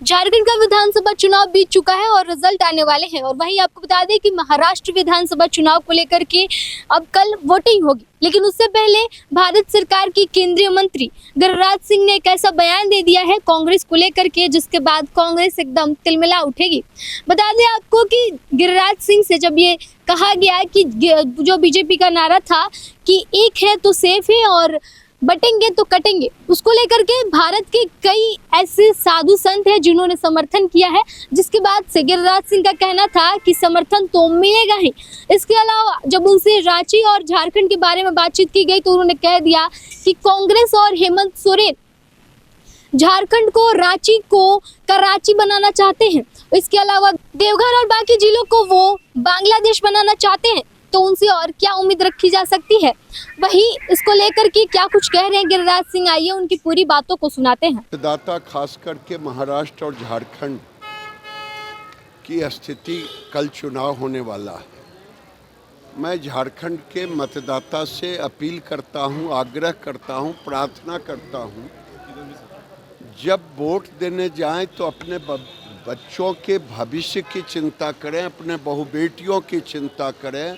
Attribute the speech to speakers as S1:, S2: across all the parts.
S1: झारखंड का विधानसभा चुनाव बीत चुका है और रिजल्ट आने वाले हैं। और वहीं आपको बता दें कि महाराष्ट्र विधानसभा चुनाव को लेकर के अब कल वोटिंग होगी, लेकिन उससे पहले भारत सरकार की केंद्रीय मंत्री गिरिराज सिंह ने एक ऐसा बयान दे दिया है कांग्रेस को लेकर के, जिसके बाद कांग्रेस एकदम तिलमिला उठेगी। बता दें आपको कि गिरिराज सिंह से जब ये कहा गया कि जो बीजेपी का नारा था कि एक है तो सेफ है और बटेंगे तो कटेंगे, उसको लेकर के भारत के कई ऐसे साधु संत हैं जिन्होंने समर्थन किया है, जिसके बाद से गिरिराज सिंह का कहना था कि समर्थन तो मिलेगा ही। इसके अलावा जब उनसे रांची और झारखंड के बारे में बातचीत की गई तो उन्होंने कह दिया कि कांग्रेस और हेमंत सोरेन झारखंड को रांची को कराची बनाना चाहते हैं। इसके अलावा देवघर और बाकी जिलों को वो बांग्लादेश बनाना चाहते हैं, तो उनसे और क्या उम्मीद रखी जा सकती है। वही इसको लेकर के क्या कुछ कह रहे हैं गिरिराज सिंह, आइए उनकी पूरी बातों को सुनाते हैं।
S2: मतदाता खास करके महाराष्ट्र और झारखंड की स्थिति, कल चुनाव होने वाला है। मैं झारखंड के मतदाता से अपील करता हूं, आग्रह करता हूं, प्रार्थना करता हूं, जब वोट देने जाएं तो अपने बच्चों के भविष्य की चिंता करें, अपने बहु बेटियों की चिंता करें।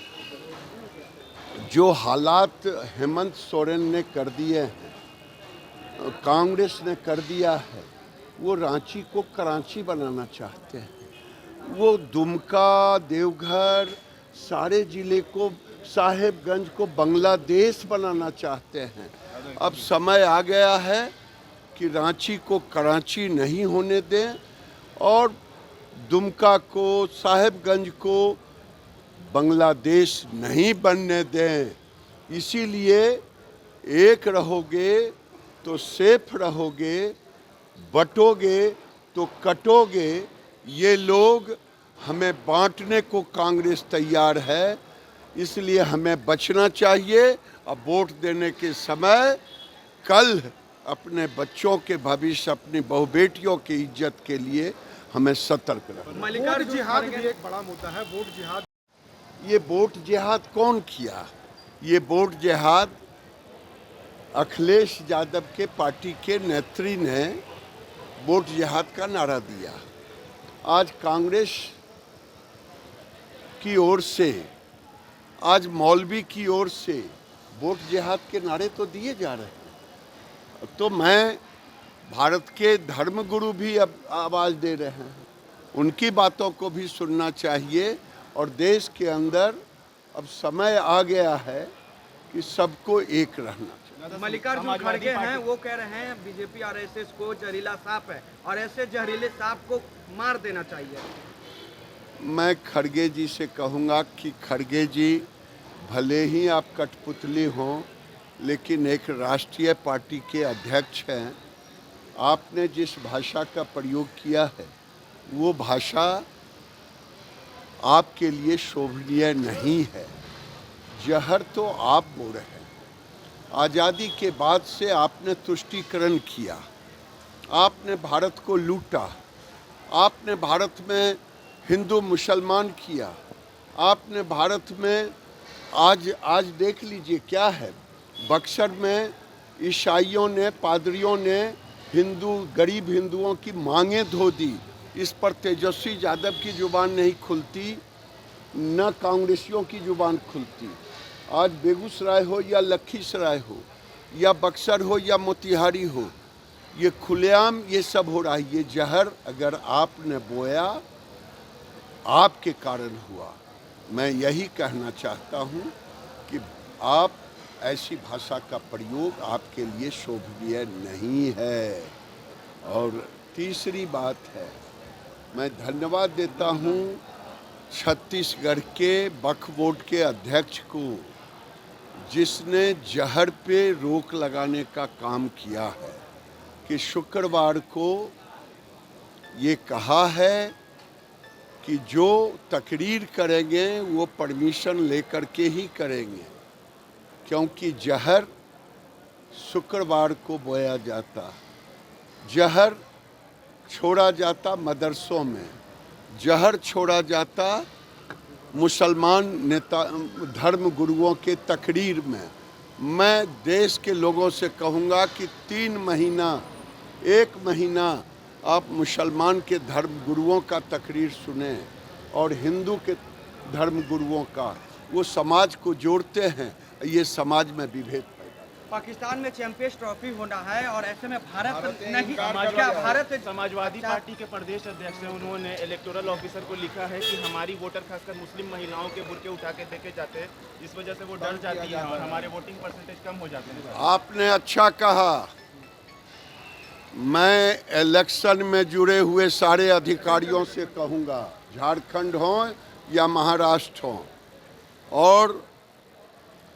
S2: जो हालात हेमंत सोरेन ने कर दिए हैं, कांग्रेस ने कर दिया है, वो रांची को कराची बनाना चाहते हैं। वो दुमका, देवघर, सारे ज़िले को, साहेबगंज को बांग्लादेश बनाना चाहते हैं। अब समय आ गया है कि रांची को कराची नहीं होने दें और दुमका को, साहेबगंज को बांग्लादेश नहीं बनने दें। इसीलिए एक रहोगे तो सेफ रहोगे, बटोगे तो कटोगे। ये लोग हमें बांटने को कांग्रेस तैयार है, इसलिए हमें बचना चाहिए। अब वोट देने के समय कल अपने बच्चों के भविष्य, अपनी बहु बेटियों की इज्जत के लिए हमें सतर्क रहना।
S3: मल्लिकार्जुन जिहाद भी एक बड़ा मुद्दा है, वोट जिहाद।
S2: ये वोट जिहाद कौन किया? ये वोट जिहाद अखिलेश यादव के पार्टी के नेत्री ने वोट जिहाद का नारा दिया। आज कांग्रेस की ओर से, आज मौलवी की ओर से वोट जिहाद के नारे तो दिए जा रहे हैं। तो मैं, भारत के धर्मगुरु भी अब आवाज़ दे रहे हैं, उनकी बातों को भी सुनना चाहिए। और देश के अंदर अब समय आ गया है कि सबको एक रहना चाहिए।
S3: मल्लिकार्जुन खड़गे हैं, वो कह रहे हैं बीजेपी आरएसएस को जहरीला सांप है और ऐसे जहरीले सांप को मार देना चाहिए।
S2: मैं खड़गे जी से कहूँगा कि खड़गे जी, भले ही आप कठपुतली हों, लेकिन एक राष्ट्रीय पार्टी के अध्यक्ष हैं। आपने जिस भाषा का प्रयोग किया है, वो भाषा आपके लिए शोभनीय नहीं है। जहर तो आप बोल रहे हैं। आज़ादी के बाद से आपने तुष्टीकरण किया, आपने भारत को लूटा, आपने भारत में हिंदू मुसलमान किया, आपने भारत में आज देख लीजिए क्या है। बक्सर में ईसाइयों ने, पादरियों ने गरीब हिंदुओं की मांगें धो दी। इस पर तेजस्वी यादव की जुबान नहीं खुलती, न कांग्रेसियों की जुबान खुलती। आज बेगूसराय हो या लखीसराय हो या बक्सर हो या मोतिहारी हो, ये खुलेआम ये सब हो रहा है। ये जहर अगर आपने बोया, आपके कारण हुआ। मैं यही कहना चाहता हूँ कि आप, ऐसी भाषा का प्रयोग आपके लिए शोभनीय नहीं है। और तीसरी बात है, मैं धन्यवाद देता हूँ छत्तीसगढ़ के वक्फ बोर्ड के अध्यक्ष को, जिसने जहर पे रोक लगाने का काम किया है। कि शुक्रवार को ये कहा है कि जो तकरीर करेंगे वो परमिशन लेकर के ही करेंगे, क्योंकि जहर शुक्रवार को बोया जाता, जहर छोड़ा जाता मदरसों में, जहर छोड़ा जाता मुसलमान नेता, धर्म गुरुओं के तकरीर में। मैं देश के लोगों से कहूँगा कि 3 महीना, 1 महीना आप मुसलमान के धर्म गुरुओं का तकरीर सुने और हिंदू के धर्म गुरुओं का, वो समाज को जोड़ते हैं, ये समाज में विभेद पैदा।
S3: पाकिस्तान में चैंपियंस ट्रॉफी होना है और ऐसे में भारत नहीं,
S4: भारत समाजवादी पार्टी के प्रदेश अध्यक्ष हैं, उन्होंने इलेक्टोरल ऑफिसर को लिखा है कि हमारी वोटर खासकर मुस्लिम महिलाओं के बुर्के उठा के देखे जाते हैं, जिस वजह से वो डर जाती है और हमारे वोटिंग परसेंटेज कम हो जाते हैं।
S2: आपने अच्छा कहा। मैं इलेक्शन में जुड़े हुए सारे अधिकारियों से कहूँगा, झारखंड हो या महाराष्ट्र हो, और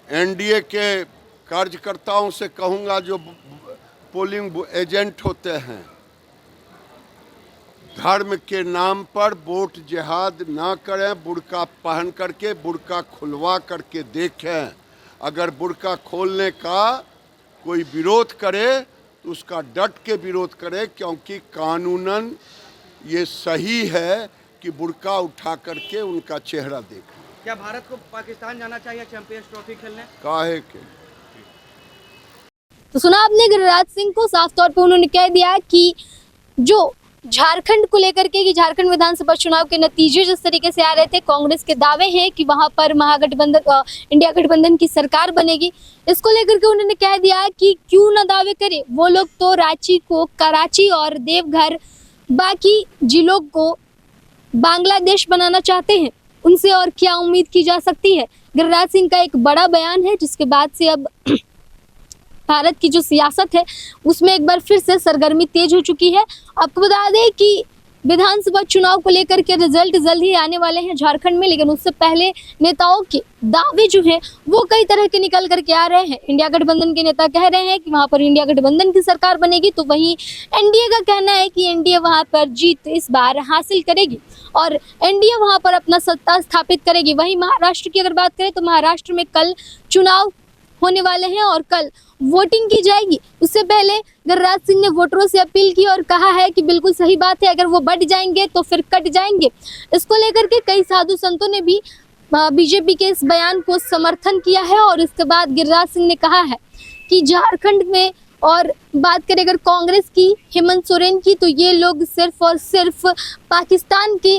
S2: एनडीए के कार्यकर्ताओं से कहूँगा जो पोलिंग एजेंट होते हैं, धर्म के नाम पर वोट जिहाद ना करें, बुर्का पहन करके, बुर्का खुलवा करके देखें। अगर बुर्का खोलने का कोई विरोध करे तो उसका डट के विरोध करे, क्योंकि कानूनन ये सही है कि बुर्का उठा करके उनका चेहरा देखें।
S3: क्या भारत को पाकिस्तान जाना चाहिए चैंपियंस ट्रॉफी खेलने?
S2: काहे के?
S1: तो सुना आपने गिरिराज सिंह को, साफ तौर पे उन्होंने कह दिया कि जो झारखंड को लेकर के, कि झारखंड विधानसभा चुनाव के नतीजे जिस तरीके से आ रहे थे, कांग्रेस के दावे हैं कि वहां पर महागठबंधन इंडिया गठबंधन की सरकार बनेगी, इसको लेकर के उन्होंने कह दिया कि क्यों ना दावे करे, वो लोग तो रांची को कराची और देवघर बाकी जिलों को बांग्लादेश बनाना चाहते हैं, उनसे और क्या उम्मीद की जा सकती है। गिरिराज सिंह का एक बड़ा बयान है, जिसके बाद से अब भारत की जो सियासत है उसमें एक बार फिर से सरगर्मी तेज हो चुकी है। आपको बता दें कि विधानसभा चुनाव को लेकर के रिजल्ट जल्द ही आने वाले हैं झारखंड में, लेकिन उससे पहले नेताओं के दावे जो हैं वो कई तरह के निकल करके आ रहे हैं। इंडिया गठबंधन के नेता कह रहे हैं कि वहां पर इंडिया गठबंधन की सरकार बनेगी, तो वहीं एनडीए का कहना है कि एनडीए वहां पर जीत इस बार हासिल करेगी और एनडीए वहां पर अपना सत्ता स्थापित करेगी। वहीं महाराष्ट्र की अगर बात करें तो महाराष्ट्र में कल चुनाव होने वाले हैं और कल वोटिंग की जाएगी। उससे पहले गिरिराज सिंह ने वोटरों से अपील की और कहा है कि बिल्कुल सही बात है, अगर वो बढ़ जाएंगे तो फिर कट जाएंगे। इसको लेकर के कई साधु संतों ने भी बीजेपी के इस बयान को समर्थन किया है और इसके बाद गिरिराज सिंह ने कहा है कि झारखंड में, और बात करें अगर कांग्रेस की, हेमंत सोरेन की, तो ये लोग सिर्फ और सिर्फ पाकिस्तान के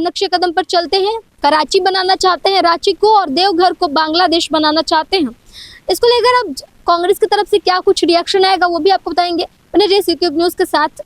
S1: नक्शे कदम पर चलते हैं, कराची बनाना चाहते हैं रांची को और देवघर को बांग्लादेश बनाना चाहते हैं। इसको लेकर अब कांग्रेस की तरफ से क्या कुछ रिएक्शन आएगा वो भी आपको बताएंगे। न्यूज़ के साथ।